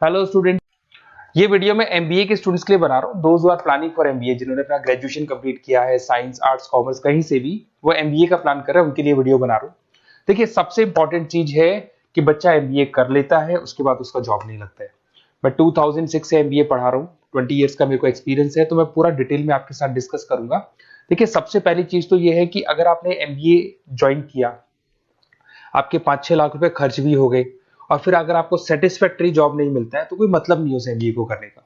Hello student, ये video मैं MBA के स्टूडेंट्स के लिए बना रहा हूँ। Those who are planning for MBA, जिन्होंने अपना ग्रेजुएशन कंप्लीट किया है, साइंस आर्ट्स कॉमर्स कहीं से भी वो एमबीए का प्लान कर रहे हैं, उनके लिए वीडियो बना रहा हूँ। देखिए, सबसे इंपॉर्टेंट चीज है कि बच्चा एमबीए कर लेता है, उसके बाद उसका जॉब नहीं लगता है। मैं 2006 से एमबीए पढ़ा रहा हूँ, 20 ईयर्स का मेरे को एक्सपीरियंस है, तो मैं पूरा डिटेल में आपके साथ डिस्कस करूंगा। देखिए, सबसे पहली चीज तो ये है कि अगर आपने एमबीए ज्वाइन किया, आपके 5-6 लाख रुपए खर्च भी हो गए और फिर अगर आपको सेटिस्फैक्टरी जॉब नहीं मिलता है तो कोई मतलब नहीं है उस एमबीए को करने का।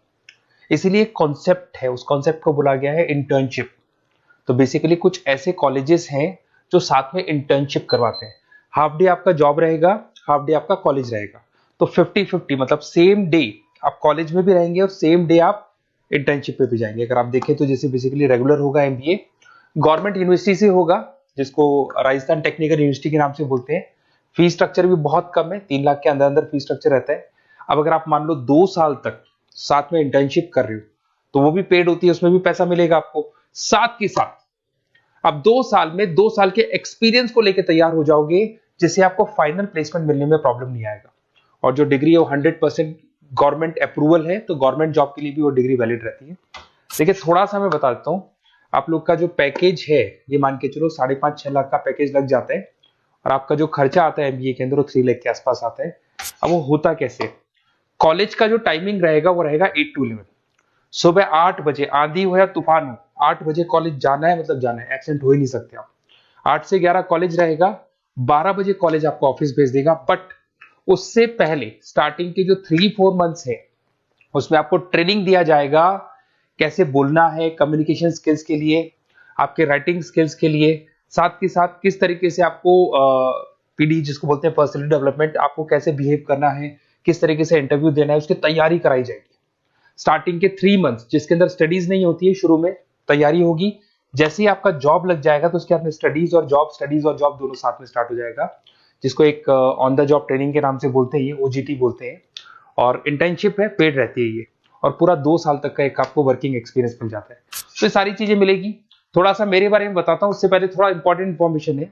इसीलिए कॉन्सेप्ट है, उस कॉन्सेप्ट को बोला गया है इंटर्नशिप। तो बेसिकली कुछ ऐसे कॉलेजेस हैं जो साथ में इंटर्नशिप करवाते हैं। हाफ डे आपका जॉब रहेगा, हाफ डे आपका कॉलेज रहेगा। तो 50-50 मतलब सेम डे आप कॉलेज में भी रहेंगे और सेम डे आप इंटर्नशिप पे भी जाएंगे। अगर आप देखें तो जैसे बेसिकली रेगुलर होगा एमबीए, गवर्नमेंट यूनिवर्सिटी से होगा, जिसको राजस्थान टेक्निकल यूनिवर्सिटी के नाम से बोलते हैं। फीस स्ट्रक्चर भी बहुत कम है, 3 लाख के अंदर अंदर फीस स्ट्रक्चर रहता है। अब अगर आप मान लो 2 साल तक साथ में इंटर्नशिप कर रहे हो तो वो भी पेड होती है, उसमें भी पैसा मिलेगा आपको। साथ के साथ अब 2 साल में 2 साल के एक्सपीरियंस को लेकर तैयार हो जाओगे, जिससे आपको फाइनल प्लेसमेंट मिलने में प्रॉब्लम नहीं आएगा। और जो डिग्री है वो 100% गवर्नमेंट अप्रूवल है, तो गवर्नमेंट जॉब के लिए भी वो डिग्री वैलिड रहती है। देखिए, थोड़ा सा मैं बता देता हूँ। आप लोग का जो पैकेज है, ये मान के चलो 5.5-6 लाख का पैकेज लग जाता है और आपका जो खर्चा आता है एमबीए के अंदर वो 3 लाख के आसपास आता है। अब वो होता कैसे? कॉलेज का जो टाइमिंग रहेगा वो रहेगा 8 to 11। सुबह 8 बजे, आंधी हो या तूफान हो, 8 बजे कॉलेज जाना है, मतलब जाना है, एब्सेंट हो ही नहीं सकते आप। 8 से 11 कॉलेज रहेगा, 12 बजे कॉलेज आपको ऑफिस भेज देगा। बट उससे पहले स्टार्टिंग के जो 3-4 मंथ्स है उसमें आपको ट्रेनिंग दिया जाएगा, कैसे बोलना है, कम्युनिकेशन स्किल्स के लिए, आपके राइटिंग स्किल्स के लिए, साथ के साथ किस तरीके से आपको पीडी जिसको बोलते हैं पर्सनैलिटी डेवलपमेंट, आपको कैसे बिहेव करना है, किस तरीके से इंटरव्यू देना है, उसकी तैयारी कराई जाएगी। स्टार्टिंग के 3 मंथ्स जिसके अंदर स्टडीज नहीं होती है, शुरू में तैयारी होगी। जैसे ही आपका जॉब लग जाएगा तो उसके बाद में स्टडीज और जॉब दोनों साथ में स्टार्ट हो जाएगा, जिसको एक ऑन द जॉब ट्रेनिंग के नाम से बोलते हैं, ये ओजीटी बोलते हैं। और इंटर्नशिप है, पेड रहती है ये, और पूरा 2 साल तक का एक आपको वर्किंग एक्सपीरियंस मिल जाता है। तो ये सारी चीजें मिलेगी। थोड़ा सा मेरे बारे में बताता हूँ, उससे पहले थोड़ा इंपॉर्टेंट इंफॉर्मेशन है।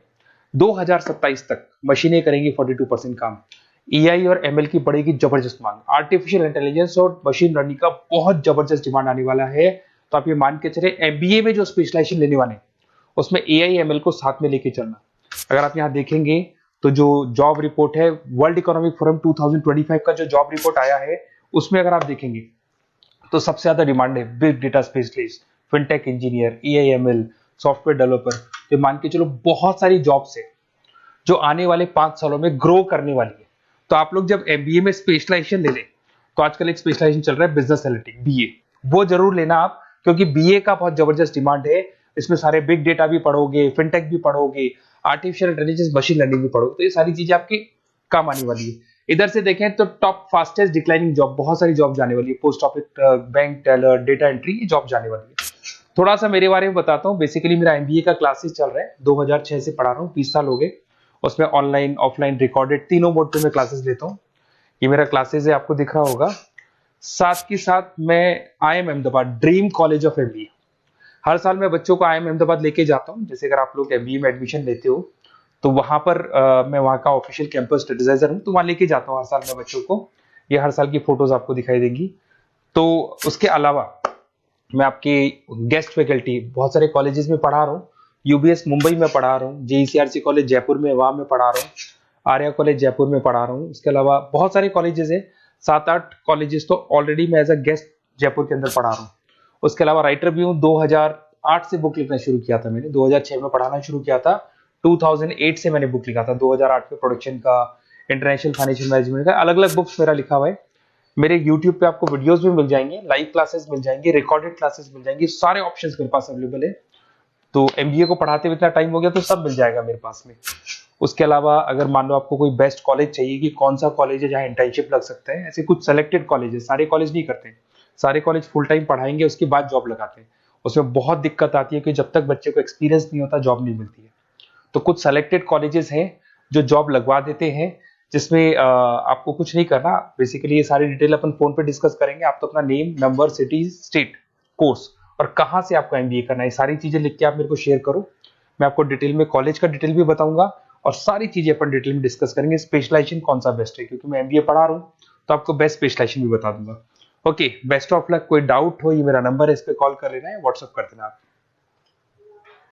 2027 तक मशीनें करेंगी 42% काम। एआई और एमएल की पड़ेगी जबरदस्त मांग। आर्टिफिशियल इंटेलिजेंस और मशीन लर्निंग का बहुत जबरदस्त डिमांड आने वाला है। तो आप ये मान के चले, एमबीए में जो स्पेशलाइजेशन लेने वाले उसमें एआई एमएल को साथ में लेके चलना। अगर आप यहाँ देखेंगे तो जो जॉब रिपोर्ट है, वर्ल्ड इकोनॉमिक फोरम 2025 का जो जॉब रिपोर्ट आया है, उसमें अगर आप देखेंगे तो सबसे ज्यादा डिमांड है big data specialist, fintech engineer, AIML, software developer. तो मान के चलो बहुत सारी जॉब्स है जो आने वाले 5 सालों में ग्रो करने वाली है। तो आप लोग जब एमबीए में स्पेशलाइजेशन ले लें, तो आजकल एक स्पेशलाइजेशन चल रहा है बिजनेस एनालिटिक्स, बीए, वो जरूर लेना आप, क्योंकि बीए का बहुत जबरदस्त डिमांड है। इसमें सारे बिग डेटा भी पढ़ोगे, फिनटेक भी पढ़ोगे, आर्टिफिशियल इंटेलिजेंस, मशीन लर्निंग भी पढ़ोगे, तो ये सारी चीजें आपकी काम आने वाली है। इधर से देखें तो टॉप फास्टेस्ट डिक्लाइनिंग जॉब, बहुत सारी जॉब जाने वाली है, post office, bank teller, data entry, ये जॉब जाने वाली है। थोड़ा सा मेरे बारे में बताता हूँ। बेसिकली मेरा एमबीए का क्लासेस चल रहा है, 2006 से पढ़ा रहा हूँ, 20 साल हो गए। उसमें ऑनलाइन, ऑफलाइन, रिकॉर्डेड, तीनों मोड पे मैं क्लासेस लेता हूँ। ये मेरा क्लासेस है, आपको दिख रहा होगा। साथ के साथ मैं IIM Ahmedabad, dream college of MBA, हर साल मैं बच्चों को आईएम अहमदाबाद लेके जाता हूँ। जैसे अगर आप लोग एमबीए में एडमिशन लेते हो तो वहां पर मैं वहां का ऑफिशियल कैंपस स्टडीजाइजर हूँ, तो वहां लेके जाता हूँ हर साल मैं बच्चों को। ये हर साल की फोटोज आपको दिखाई देंगी। तो उसके अलावा मैं आपके गेस्ट फैकल्टी बहुत सारे कॉलेजेस में पढ़ा रहा हूँ। यूबीएस मुंबई में पढ़ा रहा हूँ, जेईसीआरसी कॉलेज जयपुर में, वहां में पढ़ा रहा हूँ, आर्या कॉलेज जयपुर में पढ़ा रहा हूँ। उसके अलावा बहुत सारे कॉलेजेस है, 7-8 कॉलेजेस तो ऑलरेडी मैं एज अ गेस्ट जयपुर के अंदर पढ़ा रहा हूँ। उसके अलावा राइटर भी हूँ। 2008 से बुक लिखना शुरू किया था मैंने, 2006 में पढ़ाना शुरू किया था, 2008 से मैंने बुक लिखा था। 2008 में प्रोडक्शन का, इंटरनेशनल फाइनेंशियल मैनेजमेंट का, अलग अलग बुक्स मेरा लिखा हुआ है। मेरे YouTube पे आपको वीडियोस भी मिल जाएंगे, लाइव क्लासेस मिल जाएंगे, रिकॉर्डेड क्लासेस मिल जाएंगी, सारे ऑप्शंस मेरे पास अवेलेबल है। तो एमबीए को पढ़ाते हुए इतना टाइम हो गया तो सब मिल जाएगा मेरे पास में। उसके अलावा अगर मान लो आपको कोई बेस्ट कॉलेज चाहिए कि कौन सा कॉलेज है जहाँ इंटर्नशिप लग सकता है, ऐसे कुछ सेलेक्टेड कॉलेज है, सारे कॉलेज नहीं करते, सारे कॉलेज फुल टाइम पढ़ाएंगे उसके बाद जॉब लगाते हैं। उसमें बहुत दिक्कत आती है कि जब तक बच्चे को एक्सपीरियंस नहीं होता जॉब नहीं मिलती है। तो कुछ सेलेक्टेड कॉलेजेस हैं जो जॉब लगवा देते हैं, जिसमें आपको कुछ नहीं करना। बेसिकली ये सारी डिटेल अपन फोन पे डिस्कस करेंगे। आप तो अपना name, number, city, state, course और कहाँ से आपको एमबीए करना है, सारी चीजें लिख के आप मेरे को शेयर करो। मैं आपको डिटेल में कॉलेज का डिटेल भी बताऊंगा और सारी चीजें अपन डिटेल में डिस्कस करेंगे। स्पेशलाइजेशन कौन सा बेस्ट है, क्योंकि मैं एमबीए पढ़ा रहा हूँ तो आपको बेस्ट स्पेशलाइजेशन भी बता दूंगा। Okay, best of luck. कोई डाउट हो, ये मेरा नंबर है, इस पे कॉल कर लेना है, व्हाट्सअप कर देना आप।